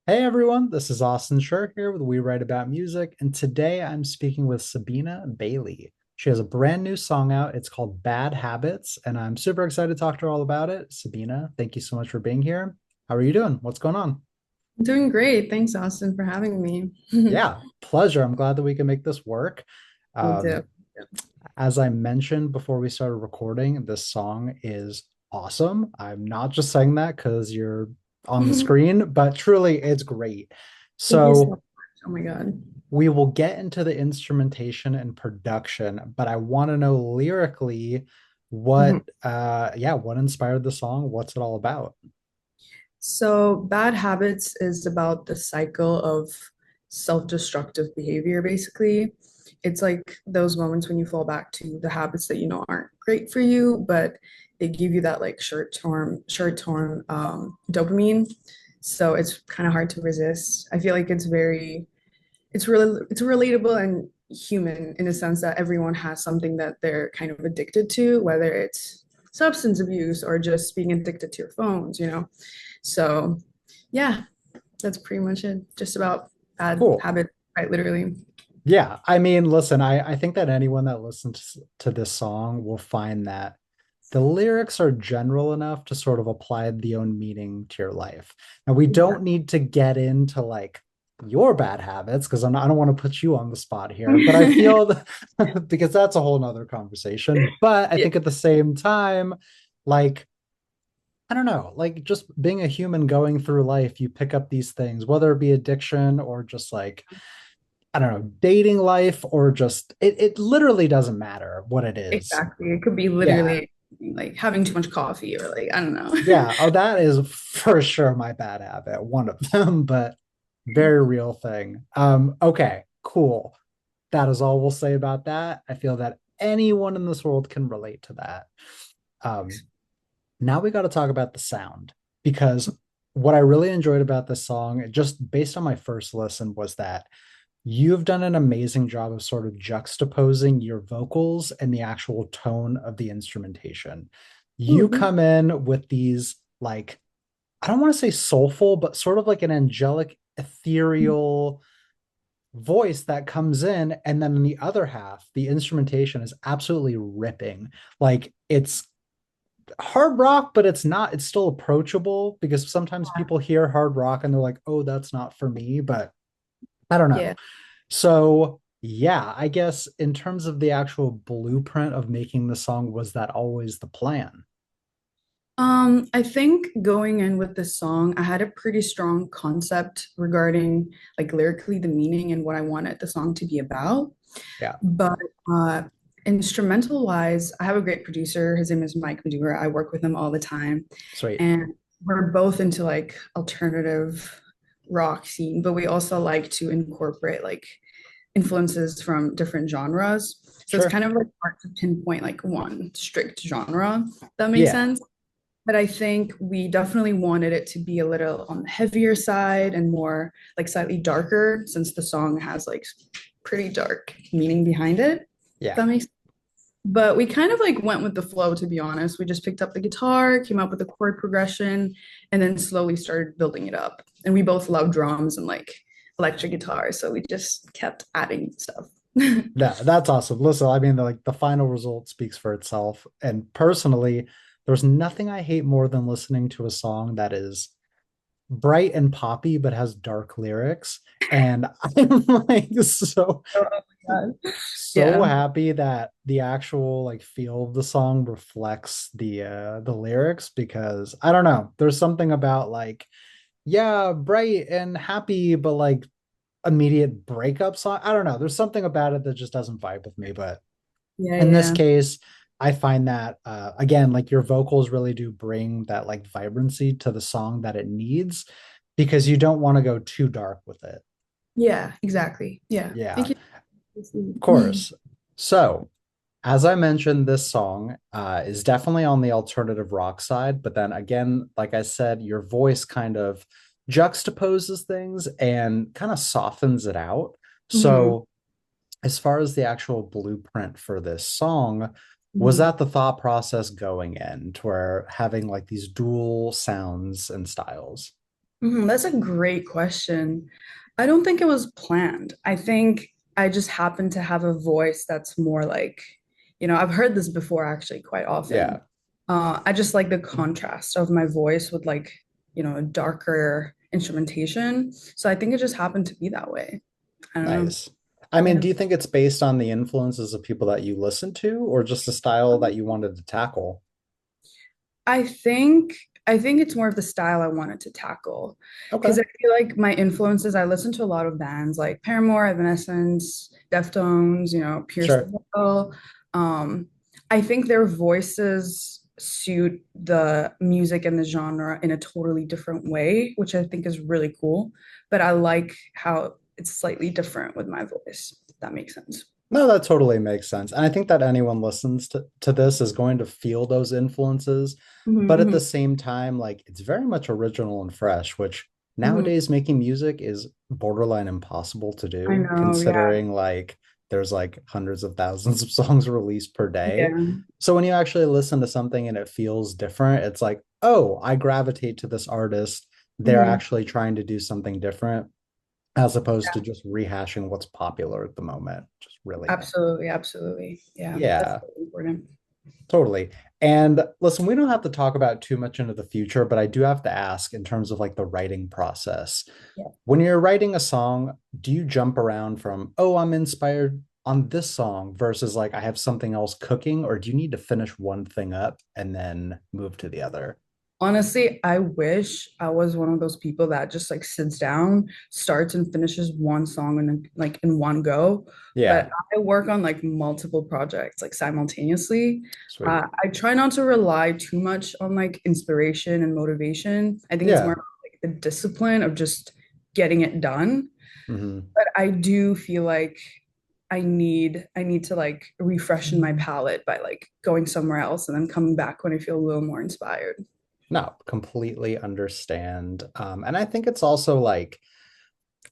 Hey everyone, this is Austin Schur here with We Write About Music, and today I'm speaking with Sabina Beyli. She has a brand new song out. It's called Bad Habits, and I'm super excited to talk to her all about it. Sabina, thank you so much for being here. How are you doing? What's going on? Doing great. Thanks, Austin, for having me. Yeah, pleasure. I'm glad that we can make this work. Me too. Um, as I mentioned before we started recording, this song is awesome. I'm not just saying that because you're on the screen, but truly it's great. Thank you so So much. Oh my God. we will get into the instrumentation and production, but I want to know lyrically Mhm. what inspired the song? What's it all about? So, bad habits is about the cycle of self-destructive behavior, basically. It's like those moments when you fall back to the habits that you know aren't great for you, but they give you that like short-term dopamine. So it's kind of hard to resist. I feel like it's relatable and human in the sense that everyone has something that they're kind of addicted to, whether it's substance abuse or just being addicted to your phones. So yeah, that's pretty much it. Just about bad Cool. habits, quite literally. Yeah, I mean, listen, I think that anyone that listens to this song will find that the lyrics are general enough to sort of apply the own meaning to your life. Now, we don't Exactly. need to get into like your bad habits because I don't want to put you on the spot here, but I feel that, because that's a whole nother conversation. But I Yeah. think at the same time, like, I don't know, like just being a human going through life, you pick up these things, whether it be addiction or just like I don't know, dating life or just it literally doesn't matter what it is. Exactly. It could be Yeah. literally like having too much coffee or like, I don't know. Yeah. Oh, that is for sure my bad habit, one of them, but very real thing. Okay, cool. That is all we'll say about that. I feel that anyone in this world can relate to that. Um, Now we got to talk about the sound because what I really enjoyed about this song, just based on my first listen, was that you've done an amazing job of sort of juxtaposing your vocals and the actual tone of the instrumentation. You Mhm. come in with these, like, I don't want to say soulful, but sort of like an angelic, ethereal voice that comes in. And then in the other half, the instrumentation is absolutely ripping. Like, it's hard rock, but it's not, it's still approachable because sometimes people hear hard rock and they're like, oh, that's not for me. But I don't know. Yeah. So, yeah, I guess in terms of the actual blueprint of making the song, was that always the plan? I think going in with this song, I had a pretty strong concept regarding like lyrically the meaning and what I wanted the song to be about. Yeah, But uh instrumental wise, I have a great producer. His name is Mike Madura. I work with him all the time. sweet. And we're both into like alternative rock scene, but we also like to incorporate like influences from different genres. So it's Sure. kind of like hard to pinpoint like one strict genre. If that makes Yeah. sense. But I think we definitely wanted it to be a little on the heavier side and more like slightly darker since the song has like pretty dark meaning behind it. Yeah. That makes But we kind of like went with the flow, to be honest. We just picked up the guitar, came up with a chord progression, and then slowly started building it up. And we both love drums and like electric guitar, so we just kept adding stuff. Yeah, that's awesome. Listen, I mean, the final result speaks for itself. And personally, there's nothing I hate more than listening to a song that is bright and poppy but has dark lyrics. And I'm like Oh my God. so Yeah. happy that the actual like feel of the song reflects the lyrics because I don't know, there's something about like yeah, bright and happy but like immediate breakup song. I don't know, there's something about it that just doesn't vibe with me, but Yeah, in this yeah. case I find that again like your vocals really do bring that like vibrancy to the song that it needs because you don't want to go too dark with it. Yeah, exactly. Yeah. Yeah, Thank of you. course. So as I mentioned, this song is definitely on the alternative rock side, but then again, like I said, your voice kind of juxtaposes things and kind of softens it out. Mhm. So, as far as the actual blueprint for this song, was Mhm. that the thought process going in to where having like these dual sounds and styles? That's a great question. I don't think it was planned. I think I just happen to have a voice that's more like, I've heard this before actually quite often. Yeah, I just like the contrast of my voice with like, a darker instrumentation. So I think it just happened to be that way. I don't know. nice. I mean, Yeah. do you think it's based on the influences of people that you listen to, or just the style that you wanted to tackle? I think I think it's more of the style I wanted to tackle Okay, because I feel like my influences. I listen to a lot of bands like Paramore, Evanescence, Deftones, Pierce the sure. Veil. Um, I think their voices suit the music and the genre in a totally different way, which I think is really cool. But I like how it's slightly different with my voice. If that makes sense. No, that totally makes sense. And I think that anyone listens to this is going to feel those influences. But at the Hmm. same time, like it's very much original and fresh, which Hmm. nowadays making music is borderline impossible to I do, know, yeah, considering like there's like hundreds of thousands of songs released per day. yeah, So when you actually listen to something and it feels different, it's like, oh, I gravitate to this artist. They're hmm, actually trying to do something different as opposed to just rehashing what's popular at the moment. Just really nice. absolutely, absolutely, yeah, that's Yeah, so important. totally. And listen, we don't have to talk about too much into the future, but I do have to ask in terms of like the writing process. Yeah. When you're writing a song, do you jump around from, oh, I'm inspired on this song versus like I have something else cooking, or do you need to finish one thing up and then move to the other? Honestly, I wish I was one of those people that just like sits down, starts and finishes one song in like in one go. Yeah, But I work on like multiple projects like simultaneously. sweet. I try not to rely too much on like inspiration and motivation. I think it's more Yeah. about, like the discipline of just getting it done. Hmm. But I do feel like I need to like refreshen my palette by like going somewhere else and then coming back when I feel a little more inspired. No, completely understand. And I think it's also like,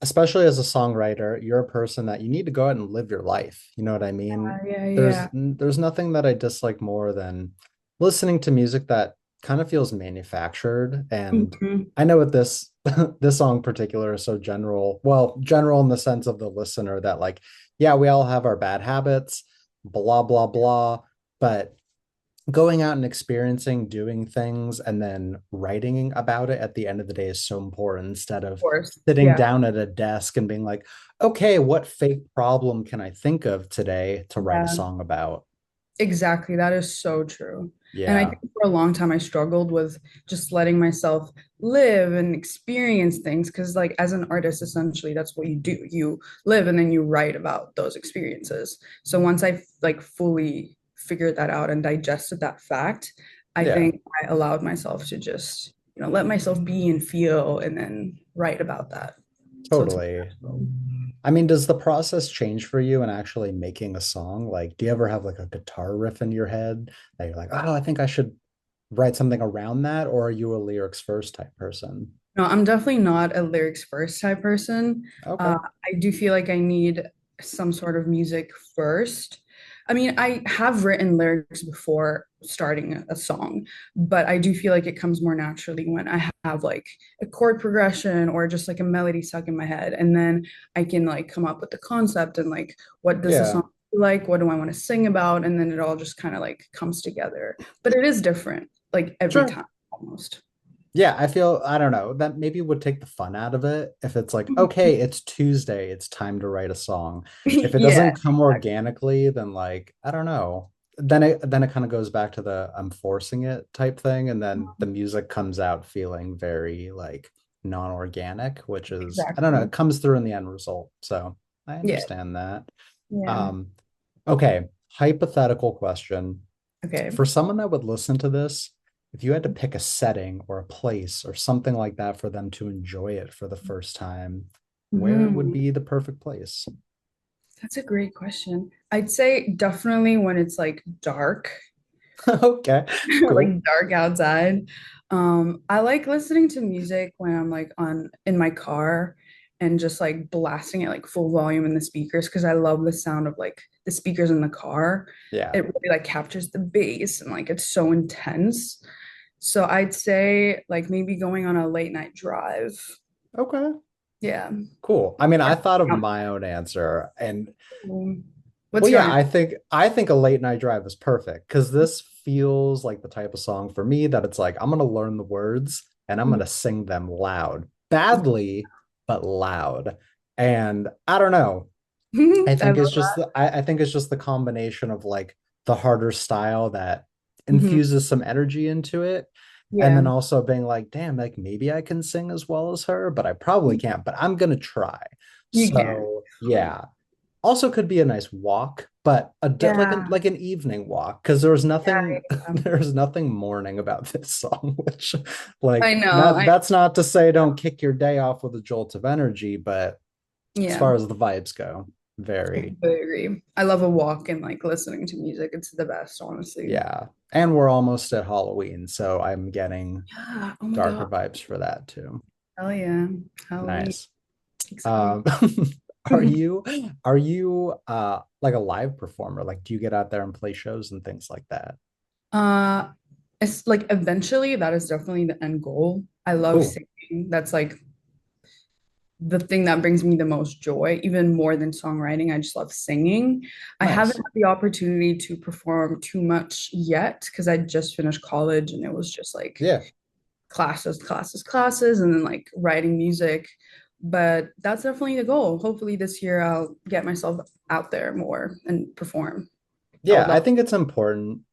especially as a songwriter, you're a person that you need to go out and live your life. You know what I mean? Yeah, There's yeah. there's nothing that I dislike more than listening to music that kind of feels manufactured. And Mhm. I know with this this song in particular is so general. Well, general in the sense of the listener that like, yeah, we all have our bad habits, blah, blah, blah. But going out and experiencing, doing things, and then writing about it at the end of the day is so important instead Of of course. sitting Yeah, down at a desk and being like, okay, what fake problem can I think of today to write a yeah, song about? exactly. That is so true. And I Yeah. think for a long time I struggled with just letting myself live and experience things because like as an artist, essentially that's what you do. You live and then you write about those experiences. So once I like fully figured that out and digested that fact, I Yeah, think I allowed myself to just, let myself be and feel and then write about that. So it's totally. I mean, does the process change for you in actually making a song? Like, do you ever have like a guitar riff in your head that you're like, oh, I think I should write something around that? Or are you a lyrics first type person? No, I'm definitely not a lyrics first type person. Okay. I do feel like I need some sort of music first. I mean, I have written lyrics before starting a song, but I do feel like it comes more naturally when I have like a chord progression or just like a melody stuck in my head. And then I can like come up with the concept and like, what does the Yeah, song feel like? What do I want to sing about? And then it all just kind of like comes together. But it is different, like every sure. time almost. Yeah, I feel, I don't know, that maybe would take the fun out of it if it's like, okay, it's Tuesday, it's time to write a song. If it Yeah, doesn't come organically, then like, I don't know. Then it kind of goes back to the I'm forcing it type thing, and then the music comes out feeling very like non-organic, which is, I don't know, exactly. it comes through in the end result. So I Yeah. understand that. Yeah. Um, okay, hypothetical question. Okay. For someone that would listen to this, if you had to pick a setting or a place or something like that for them to enjoy it for the first time, where would Mhm. be the perfect place? That's a great question. I'd say definitely when it's like dark, Okay, cool. like dark outside. I like listening to music when I'm like on in my car and just like blasting it like full volume in the speakers because I love the sound of like the speakers in the car. Yeah, It really like captures the bass and like it's so intense. So I'd say like maybe going on a late night drive. Okay, Yeah. cool. I mean, I Or thought of out. my own answer, and What's well, your yeah, answer? I think a late night drive is perfect because this feels like the type of song for me that it's like I'm gonna learn the words and I'm gonna sing them loud, badly, but loud. And I don't know. I love I think it's just the combination of like the harder style that that. infuses some energy into it. And then Yeah. also being like, damn, like maybe I can sing as well as her, but I probably can't, but I'm gonna try. You can. So yeah. Also could be a nice walk, but Yeah. like an evening walk, because there was Yeah. nothing Yeah. there's nothing morning about this song, which like I know. not that's not to say don't kick your day off with a jolt of energy, but as Yeah. far as the vibes go, I very. completely agree. I love a walk and like listening to music. It's the best, honestly. Yeah. And we're almost at Halloween, so I'm getting Yeah. Oh my darker God. vibes for that too. Hell yeah. Halloween. Nice. Exciting. Um, are you like a live performer? Like, do you get out there and play shows and things like that? Uh, it's like eventually that is definitely the end goal. I love Cool. singing. That's like the thing that brings me the most joy, even more than songwriting. I just love singing. I haven't Nice. had the opportunity to perform too much yet because I just finished college and it was just like Yeah. classes, classes, classes, and then like writing music. But that's definitely the goal. Hopefully this year I'll get myself out there more and perform. I Yeah, would I love. think it's important.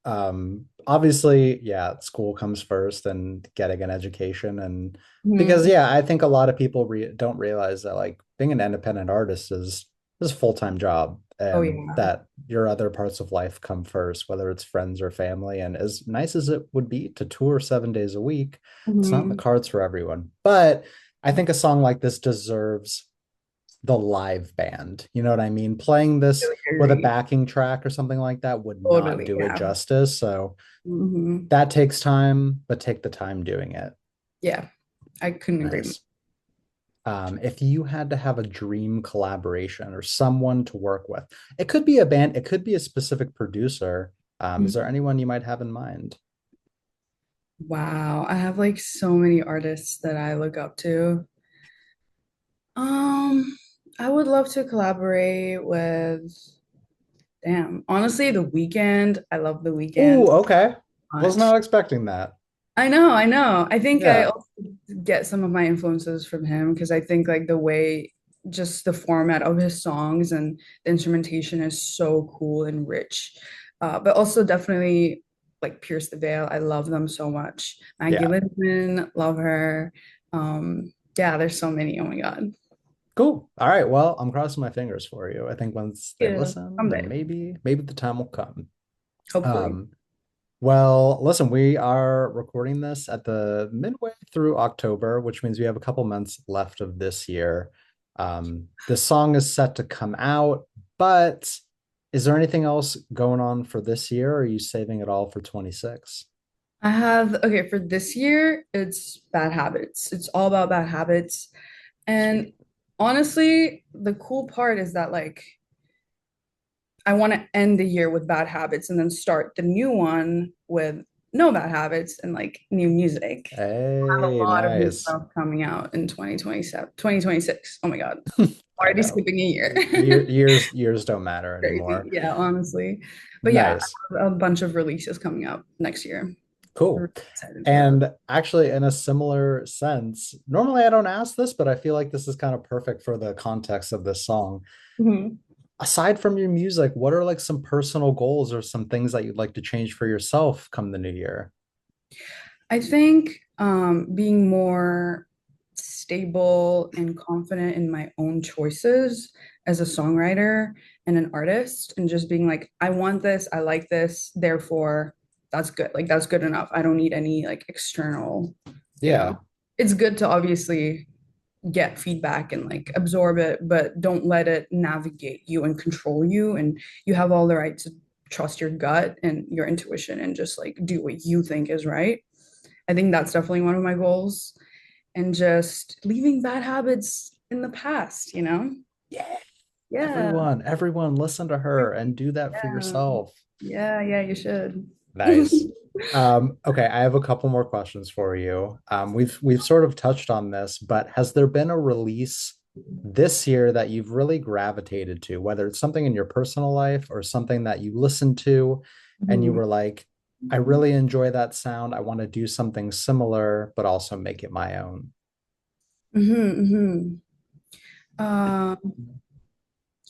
Obviously, yeah, school comes first and getting an education. And because, Mhm. yeah, I think a lot of people don't realize that like being an independent artist is a full-time job Oh and yeah. that your other parts of life come first, whether it's friends or family. And as nice as it would be to tour 7 days a week, it's not in the Mhm. cards for everyone. But I think a song like this deserves the live band. You know what I mean? Playing this Really with a agree. backing track or something like that would not Totally. do it Yeah. justice. So Hmm. that takes time, but take the time doing it. Yeah. I couldn't agree more. Nice. If you had to have a dream collaboration or someone to work with, it could be a band, it could be a specific producer. Is there anyone you might have in mind? Wow. I have like so many artists that I look up to. Um, I would love to collaborate with, damn, honestly, The Weeknd. I love The Oh, Weeknd okay. Was much. not expecting that. I know, I know. I think I Yeah, also get some of my influences from him because I think like the way just the format of his songs and the instrumentation is so cool and rich. But also definitely like Pierce the Veil. I love them so much. Maggie yeah. Lindman, love her. Yeah, there's so many. Oh my God. Cool. All right. Well, I'm crossing my fingers for you. I think once they Yeah, listen, then someday, maybe the time will come. hopefully. Um, Well, listen, we are recording this at the midway through October, which means we have a couple months left of this year. This song is set to come out, but is there anything else going on for this year? Or are you saving it all for 26? I have, okay, for this year, it's bad habits. It's all about bad habits. And Sweet. honestly, the cool part is that like I want to end the year with bad habits and then start the new one with no bad habits and like new music. I have a Hey, lot of new nice. stuff coming out in 2027, 2026. Oh my God. I Already know. skipping a year. Years don't matter Crazy. anymore. Yeah, honestly. But yeah, Nice. I have a bunch of releases coming out next year. Really Cool. excited for that. And actually, in a similar sense, normally I don't ask this, but I feel like this is kind of perfect for the context of this song. Mhm. Aside from your music, what are like some personal goals or some things that you'd like to change for yourself come the new year? I think being more stable and confident in my own choices as a songwriter and an artist, and just being like, I want this, I like this, therefore that's good. Like, that's good enough. I don't need any like external, you know. Yeah. It's good to obviously get feedback and like absorb it, but don't let it navigate you and control you. And you have all the right to trust your gut and your intuition and just like do what you think is right. I think that's definitely one of my goals and just leaving bad habits in the past, you know? Yeah. Yeah. Everyone listen to her and do that for Yeah. yourself. Yeah, yeah, you should. Nice. Okay, I have a couple more questions for you. We've sort of touched on this, but has there been a release this year that you've really gravitated to, whether it's something in your personal life or something that you listened to and you Mhm. were like, I really enjoy that sound. I want to do something similar, but also make it my own. Mhm. Um,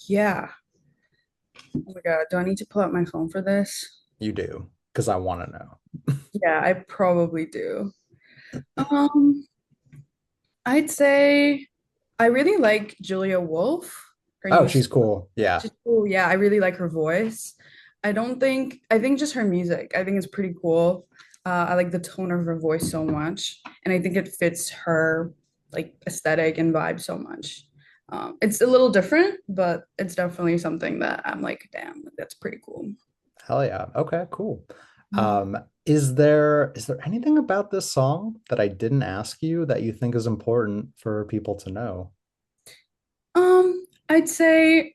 yeah. Oh my God, do I need to pull out my phone for this? You do, because I want to know. Yeah, I probably do. Um, I'd say I really like Julia Wolf. Her Oh, new she's cool. Yeah. She's cool. Yeah, I really like her voice. I think just her music, I think it's pretty cool. I like the tone of her voice so much. And I think it fits her like aesthetic and vibe so much. It's a little different, but it's definitely something that I'm like, damn, that's pretty cool. Hell yeah. Okay, cool. Mhm. Is there anything about this song that I didn't ask you that you think is important for people to know? Um, I'd say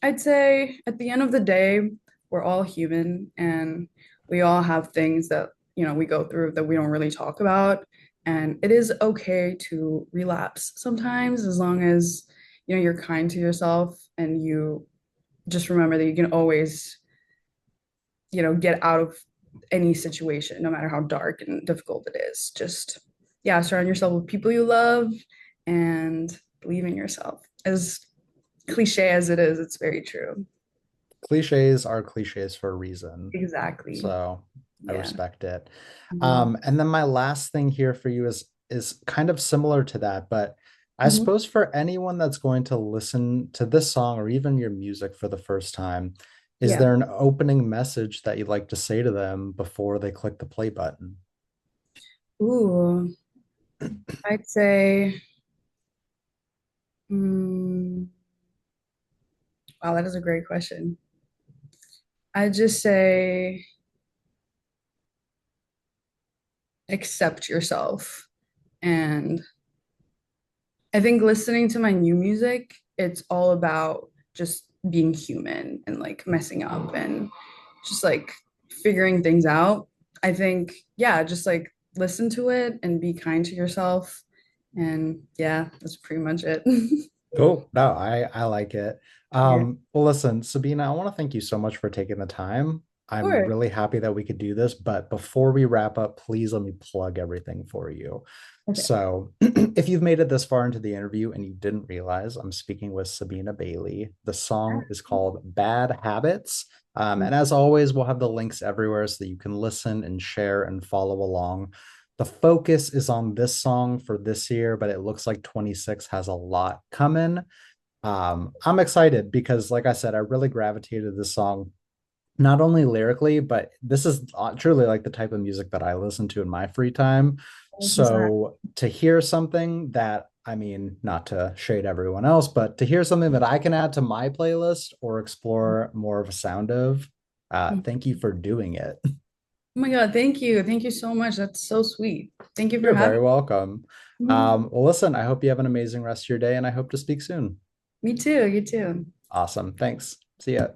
I'd say at the end of the day, we're all human and we all have things that, we go through that we don't really talk about. And it is okay to relapse sometimes as long as, you're kind to yourself and you just remember that you can always, get out of any situation, no matter how dark and difficult it is. Just, yeah, surround yourself with people you love and believe in yourself. As cliche as it is, it's very true. Cliches are cliches for a reason. Exactly. So I Yeah. respect it. Mhm. And then my last thing here for you is kind of similar to that, but I Mhm. suppose for anyone that's going to listen to this song or even your music for the first time, is Yeah. there an opening message that you'd like to say to them before they click the play button? Ooh, I'd say, mm, wow, that is a great question. I'd just say accept yourself. And I think listening to my new music, it's all about just being human and like messing up and just like figuring things out. I think, yeah, just like listen to it and be kind to yourself. And yeah, that's pretty much it. Cool. No, I like it. Yeah, Well, listen, Sabina, I want to thank you so much for taking the time. I'm sure. really happy that we could do this, but before we wrap up, please let me plug everything for you. Okay. So, if you've made it this far into the interview and you didn't realize, I'm speaking with Sabina Beyli. The song is called Bad Habits. And as always, we'll have the links everywhere so that you can listen and share and follow along. The focus is on this song for this year, but it looks like 26 has a lot coming. I'm excited because, like I said, I really gravitated to this song, not only lyrically, but this is truly like the type of music that I listen to in my free time. Exactly. So to hear something that, I mean, not to shade everyone else, but to hear something that I can add to my playlist or explore more of a sound of, thank you for doing it. Oh my God, thank you. Thank you so much. That's so sweet. Thank you for You're having very welcome. me. Well, listen, I hope you have an amazing rest of your day and I hope to speak soon. Me too. You too. Awesome. Thanks. See ya.